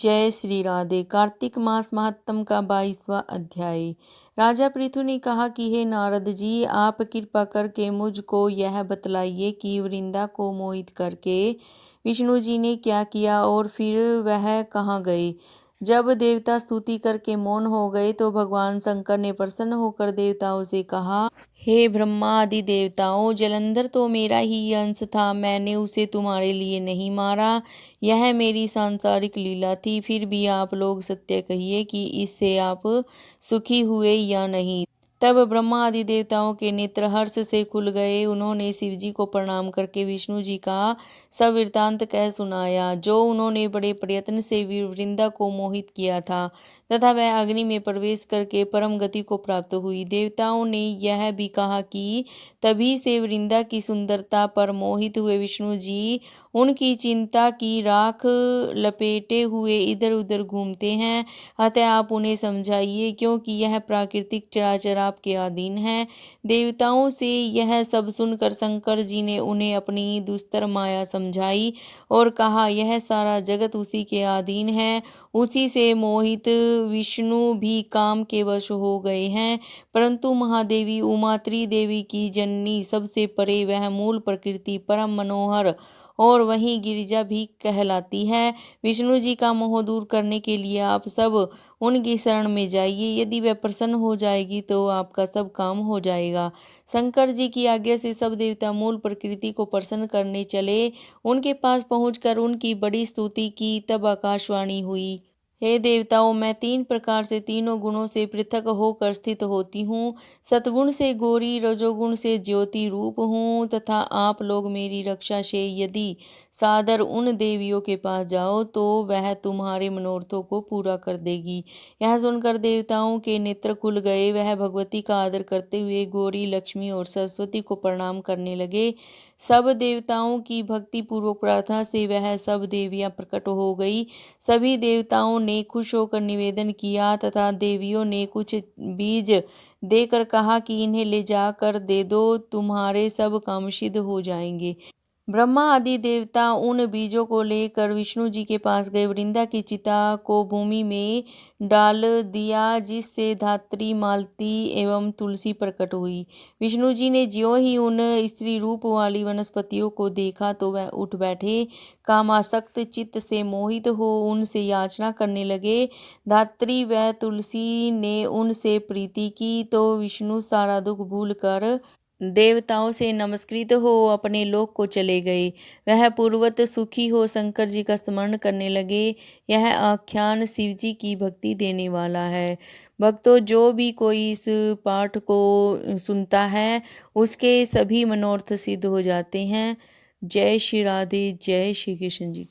जय श्री राधे। कार्तिक मास महात्म का 22वां अध्याय। राजा पृथु ने कहा कि हे नारद जी, आप कृपा करके मुझको यह बतलाइए कि वृंदा को मोहित करके विष्णु जी ने क्या किया और फिर वह कहाँ गए। जब देवता स्तुति करके मौन हो गए तो भगवान शंकर ने प्रसन्न होकर देवताओं से कहा, हे ब्रह्मा आदि देवताओं, जलंधर तो मेरा ही अंश था, मैंने उसे तुम्हारे लिए नहीं मारा। यह मेरी सांसारिक लीला थी। फिर भी आप लोग सत्य कहिए कि इससे आप सुखी हुए या नहीं। तब ब्रह्मा आदि देवताओं के नेत्र हर्ष से खुल गए। उन्होंने शिव जी को प्रणाम करके विष्णु जी का सब वृत्तांत कह सुनाया, जो उन्होंने बड़े प्रयत्न से वृंदा को मोहित किया था तथा वह अग्नि में प्रवेश करके परम गति को प्राप्त हुई। देवताओं ने यह भी कहा कि तभी से वृंदा की सुंदरता पर मोहित हुए विष्णु जी उनकी चिंता की राख लपेटे हुए इधर उधर घूमते हैं। अतः आप उन्हें समझाइए, क्योंकि यह प्राकृतिक चराचर आपके अधीन है। देवताओं से यह सब सुनकर शंकर जी ने उन्हें अपनी दुस्तर माया समझाई और कहा, यह सारा जगत उसी के अधीन है। उसी से मोहित विष्णु भी काम के वश हो गए हैं। परंतु महादेवी उमा त्रिदेवी की जननी, सबसे परे वह मूल प्रकृति परम मनोहर और वहीं गिरिजा भी कहलाती है। विष्णु जी का मोह दूर करने के लिए आप सब उनकी शरण में जाइए। यदि वह प्रसन्न हो जाएगी तो आपका सब काम हो जाएगा। शंकर जी की आज्ञा से सब देवता मूल प्रकृति को प्रसन्न करने चले। उनके पास पहुंचकर उनकी बड़ी स्तुति की। तब आकाशवाणी हुई, हे देवताओं, मैं 3 प्रकार से तीनों गुणों से पृथक होकर स्थित होती हूँ। सतगुण से गौरी, रजोगुण से ज्योति रूप हूँ तथा आप लोग मेरी रक्षा से यदि सादर उन देवियों के पास जाओ तो वह तुम्हारे मनोरथों को पूरा कर देगी। यह सुनकर देवताओं के नेत्र खुल गए। वह भगवती का आदर करते हुए गौरी, लक्ष्मी और सरस्वती को प्रणाम करने लगे। सब देवताओं की भक्ति पूर्वक प्रार्थना से वह सब देवियां प्रकट हो गई। सभी देवताओं ने खुश होकर निवेदन किया तथा देवियों ने कुछ बीज देकर कहा कि इन्हें ले जाकर दे दो, तुम्हारे सब काम सिद्ध हो जाएंगे। ब्रह्मा आदि देवता उन बीजों को लेकर विष्णु जी के पास गए। वृंदा की चिता को भूमि में डाल दिया, जिससे धात्री, मालती एवं तुलसी प्रकट हुई। विष्णु जी ने ज्यों ही उन स्त्री रूप वाली वनस्पतियों को देखा तो वह उठ बैठे। कामासक्त चित्त से मोहित हो उनसे याचना करने लगे। धात्री व तुलसी ने उनसे प्रीति की तो विष्णु सारा दुख भूल कर देवताओं से नमस्कृत हो अपने लोक को चले गए। वह पूर्वत सुखी हो शंकर जी का स्मरण करने लगे। यह आख्यान शिव जी की भक्ति देने वाला है। भक्तों, जो भी कोई इस पाठ को सुनता है उसके सभी मनोरथ सिद्ध हो जाते हैं। जय श्री राधे। जय श्री कृष्ण जी की।